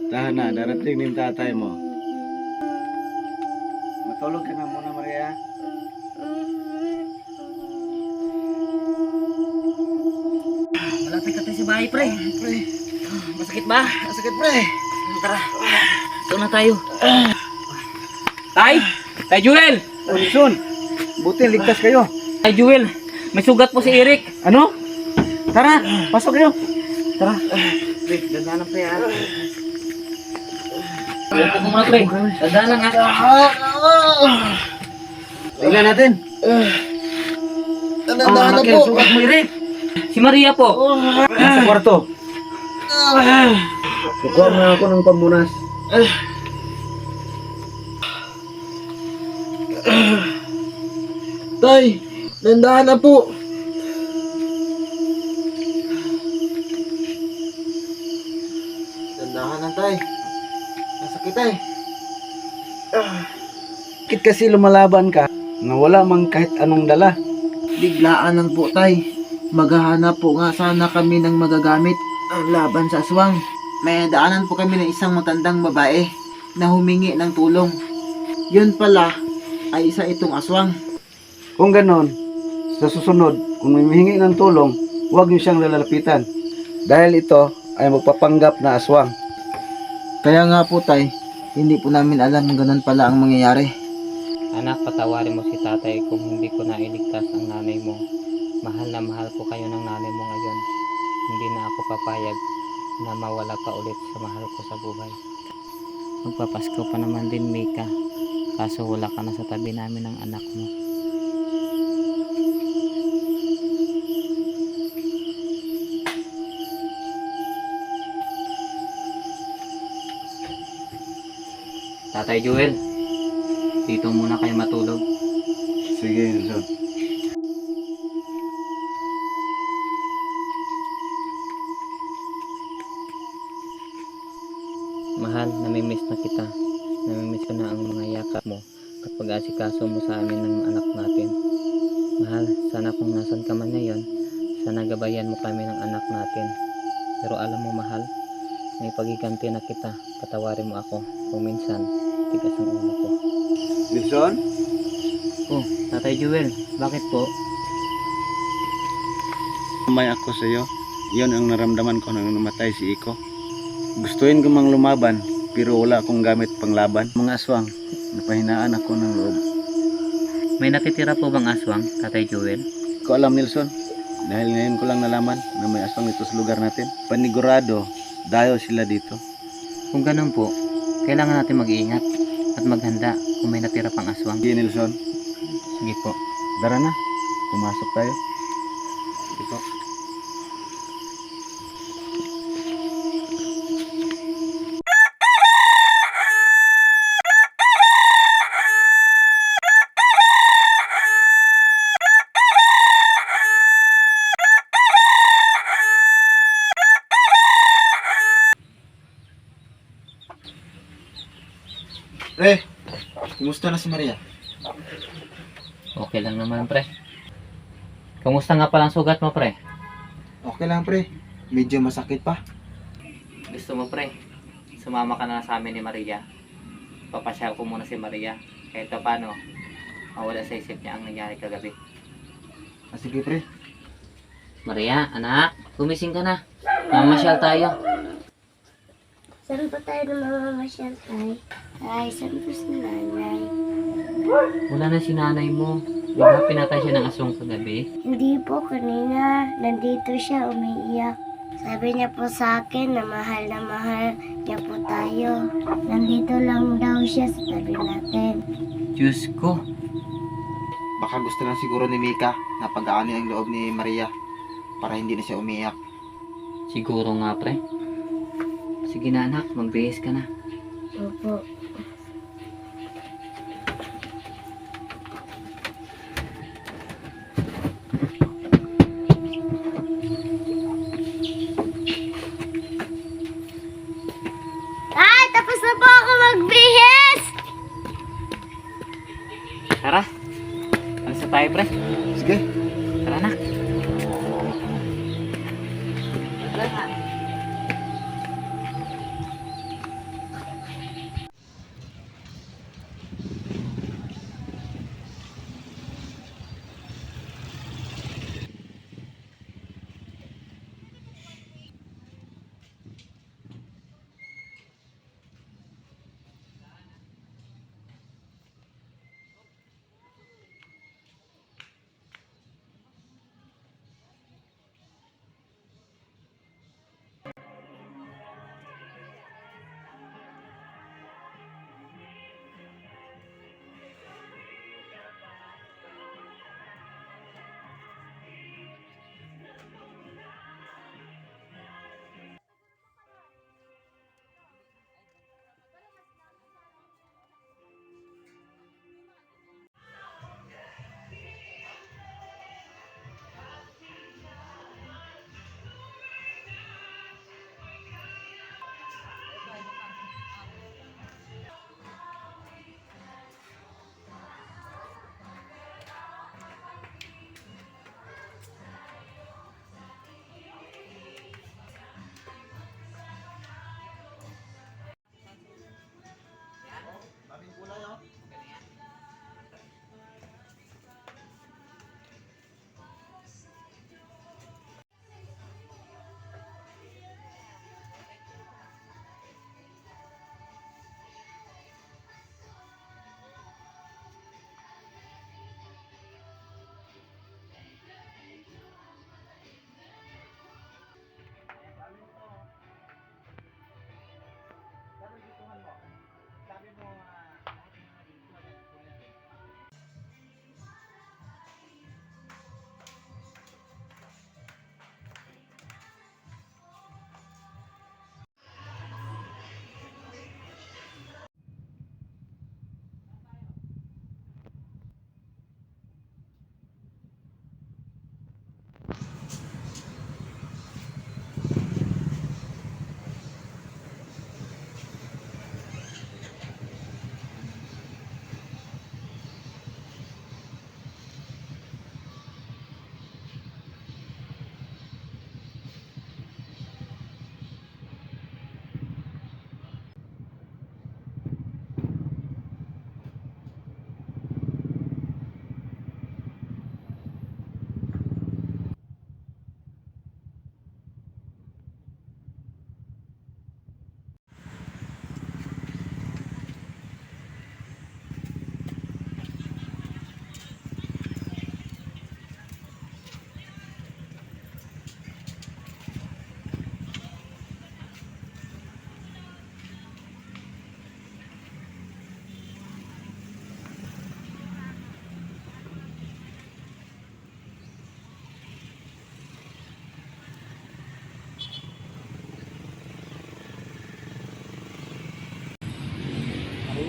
Tahan na, darating ni tatay mo. Matulog ka na muna, Maria. Malapit ka tayo sa bahay, pre. Pre, Masakit ba? masakit pre. Tara. Doon na tayo. Tay! Tay Jewel! Wilson, buti ligtas kayo. Tay Jewel! May sugat po si Eric. Ano? Tara, pasok kayo. Tara. Pre, dandanan pre ha. Ito ko muna pre. Dandanan ha. Tingnan natin. Dandanan Makil, po. sugat mo, Eric. Si Maria po. Nasa kwarto. Kukuha na ako ng pambunas. Tay, dandahan na po. Dandahan na, tay. Masakit, tay. Bakit kasi lumalaban ka na wala mang kahit anong dala? Biglaan lang po, tay. Maghahanap po nga sana kami ng magagamit ang laban sa aswang. May daanan po kami ng isang matandang babae na humingi ng tulong. Yun pala ay isa itong aswang. Kung ganon, sa susunod, kung may hihingi ng tulong, huwag niyo siyang lalapitan. Dahil ito ay magpapanggap na aswang. Kaya nga po, tay, hindi po namin alam kung ganun pala ang mangyayari. Anak, patawarin mo si tatay kung hindi ko nailigtas ang nanay mo. Mahal na mahal ko kayo ng nanay mo ngayon. Hindi na ako papayag na mawala ka ulit sa mahal ko sa buhay. Magpapasko pa naman din, Mika. Kaso wala ka na sa tabi namin ng anak mo. Tatay Joel, dito muna kayo matulog. Sige, Wilson. Mahal, namimiss na kita. Namimiss ko na ang mga yakap mo at pag-asikaso mo sa amin ng anak natin. Mahal, sana kung nasan ka man ngayon, sana gabayan mo kami ng anak natin. Pero alam mo mahal, may pagiganti na kita. Patawarin mo ako kung minsan tigas ang ulo ko. Wilson? Oh, Tatay Jewel, bakit po? May ako sa iyo. Iyon ang naramdaman ko nang namatay si Iko. Gustuin ko mang lumaban, pero wala akong gamit panglaban. Mga aswang, napahinaan ako ng loob. May natitira po bang aswang, Tatay Jewel? Ko alam, Nelson, dahil ngayon ko lang nalaman na may aswang dito sa lugar natin. Panigurado, dayo sila dito. Kung ganun po, kailangan natin mag-iingat at maghanda kung may natira pang aswang. Sige, Nelson. Sige po. Tara na, pumasok tayo. Sige po. Pre, kumusta na si Maria? Okay lang naman, pre. Kamusta nga palang sugat mo, pre? Okay lang, pre. Medyo masakit pa. Gusto mo, pre? Sumama ka na sa amin ni Maria. Papasyal ko muna si Maria. Kahit pa paano, mawala sa isip niya ang nangyari kagabi. Sige, pre. Maria, anak, gumising ka na. Mamasyal tayo. Saan pa tayo na mamamasyal, tay? Ay, saan po si nanay? Wala na si nanay mo. Di ba pinatay siya ng aswang kagabi? Hindi po, kanina. Nandito siya, umiiyak. Sabi niya po sa akin na mahal niya po tayo. Nandito lang daw siya sa tabi natin. Diyos ko. Baka gusto lang siguro ni Mika na pag-aanin ang loob ni Maria para hindi na siya umiyak. Siguro nga, pre. Sige na, anak, magbihis ka na. Opo. Ay, tapos na po ako magbihis! Tara. Alis na tayo, pre. Sige. Tara na.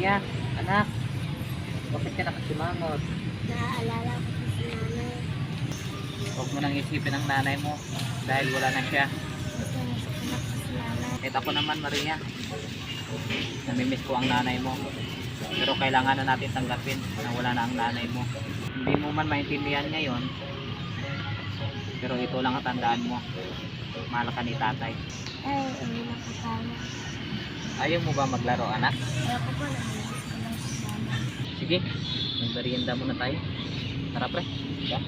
Maria, anak. Bakit ka nakasimangot? Naaalala ko po si nanay. Huwag mo nang isipin ang nanay mo dahil wala na siya. Gusto niya sa anak ko si nanay. Kahit ako naman, Maria, namimiss ko ang nanay mo. Pero kailangan na natin tanggapin na wala na ang nanay mo. Hindi mo man maintindihan ngayon, pero ito lang ang tandaan mo. Mahal ka ni tatay. Ay, uwi na po tayo. Ayaw mo ba maglaro, anak? Kaya ko po, namiss ko lang si nanay. Sige, magmerienda muna tayo. Tara, pre. Yeah.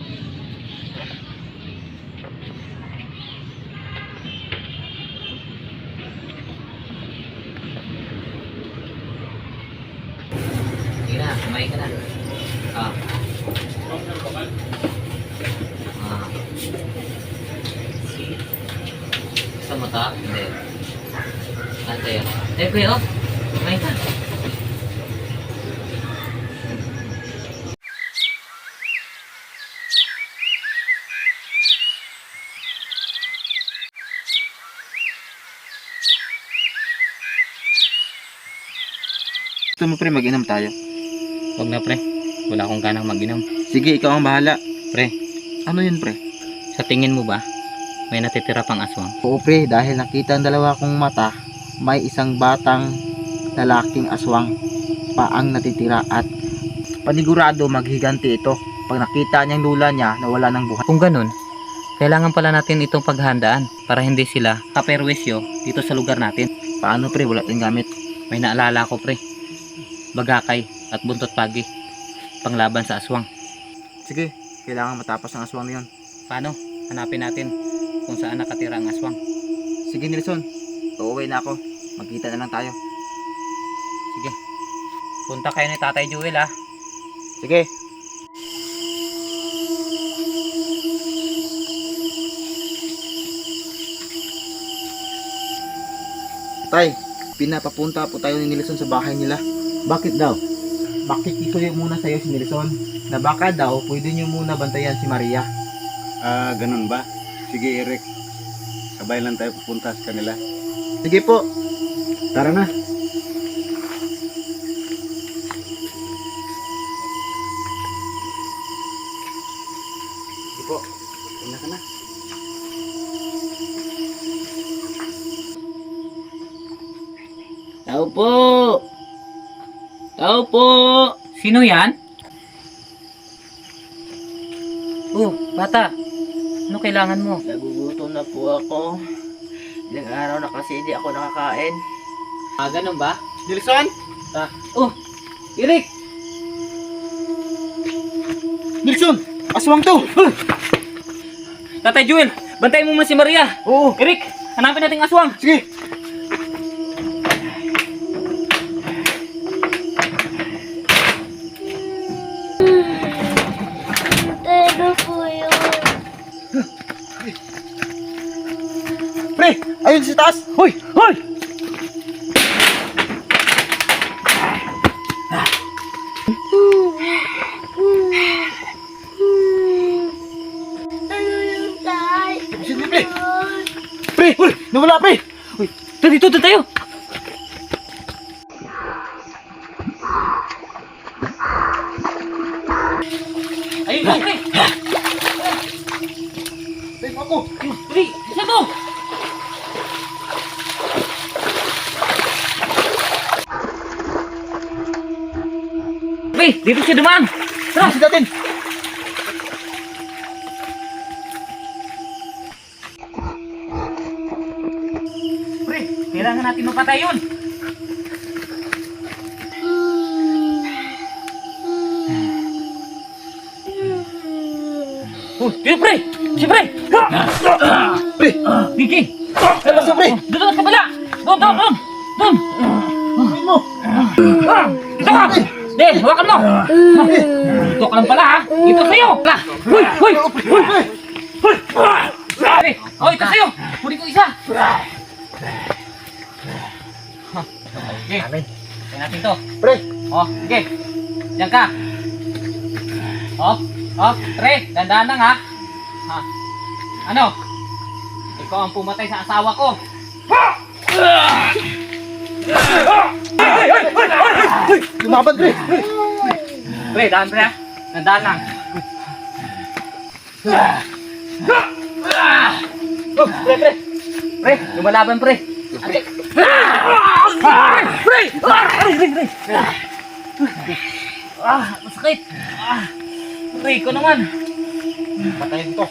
Sige na, kumain ka na. Ah. Ah. Sige. Gusto mo ta? Hindi. Ante yun. Eh, kuya, oh. Kumain ka. Gusto mo pre, mag-inom tayo? Huwag na, pre. Wala akong ganang mag-inom. Sige, ikaw ang bahala. Pre, Ano yun pre? sa tingin mo ba, may natitira pang aswang? Oo pre, dahil nakita ang dalawa kong mata, may isang batang lalaking aswang pa ang natitira at panigurado maghiganti ito pag nakita niyang lula niya na wala ng buhay. Kung ganun, kailangan pala natin itong paghandaan para hindi sila kaperwisyo dito sa lugar natin. Paano pre? Wala tayong gamit. May naalala ko, pre. Bagakay at buntot pagi. Panglaban sa aswang. Sige, kailangan matapos ang aswang na yun. Paano? Hanapin natin kung saan nakatira ang aswang. Sige Nelson, uuwi na ako. Magkita na lang tayo. Sige. Punta kayo ni Tatay Jewel, ha? Sige. Tay, pinapapunta po tayo ni Nelson sa bahay nila. Bakit daw? Bakit ituloy muna sa'yo si Nelson? Na baka daw, pwede nyo muna bantayan si Maria. Ah, ganun ba? Sige, Eric. Sabay lang tayo pupunta sa kanila. Sige po. Tara na. Sige po. Una ka na. Tao po! Tao po! Sino yan? Oh, bata. Ano kailangan mo? Nagugutom na po ako. Ilang araw na kasi hindi ako nakakain. Ah, ganun ba? Nelson! Oh, Eric! Nelson! Aswang to! Tatay Jewel, bantayin mo man si Maria. Oo! Eric, hanapin natin ang aswang. Sige! Ano po yun? Pre! Ayun sa taas! Hoy! Hoy! Ano yung tay? Sige, pre! Pre! Hoy! Nawala, pre! Hoy! Dito tayo. Ayun ba, pre? Pre! Ako! Pre, isa mo! Pre, dito siya dumaan. Tara! Kasi natin! Pre, kailangan natin mapatay yun. Oh, dito pre! Si pre! Pre! Vicky! Labas na, pre! Doon sa kabila! Doon! Kunin mo! Ito ka! De, hawakan mo! Dito ka lang pala ha! Ito sa'yo! Tara! Huy! Huy! Huy! Huy! Pre! Oh, ito sa'yo! Kunin ko isa! Okay. Kaya natin to. Pre! Oh, sige. Diyan ka. Pre, dandahan lang ha. Ha. Ano? Ikaw ang pumatay sa asawa ko. Lumaban, pre! Pre, daan pre ah. Nandaan lang. Oh, pre, pre. Pre, lumalaban pre. Pre! Pre! Masakit. Pre, ko naman. Patayin ko.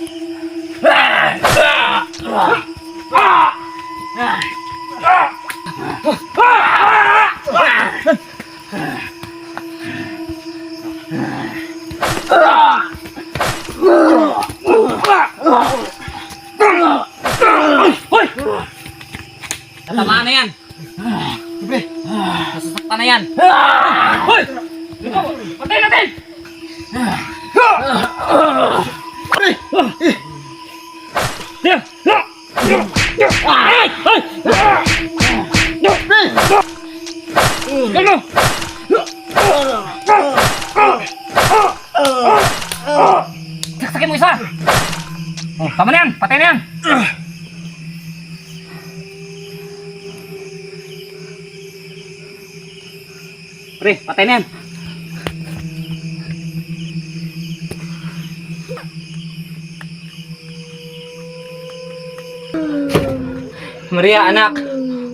Hoy! Natamaan na yan. Pre! Nasasaktan na yan. Hoy! Patay natin! Pre! Gano! Saksakin mo isa! Tama na yan! Patay na yan! Pre, patay na yan! Maria, anak,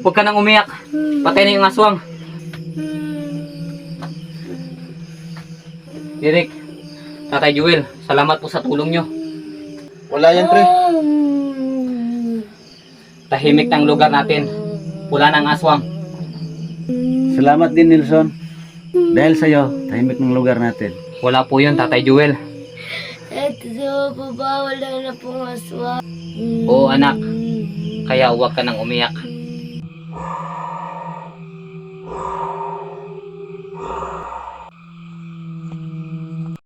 huwag ka nang umiyak. Patay na yung aswang. Derek, Tatay Joel, salamat po sa tulong nyo. Wala yan, pre. Tahimik ng lugar natin. Wala ng aswang. Salamat din, Nelson. Dahil sa'yo, tahimik ng lugar natin. Wala po yun, Tatay Joel. Ito sa baba, wala na pong aswang. Oo, anak. Kaya huwag ka nang umiyak.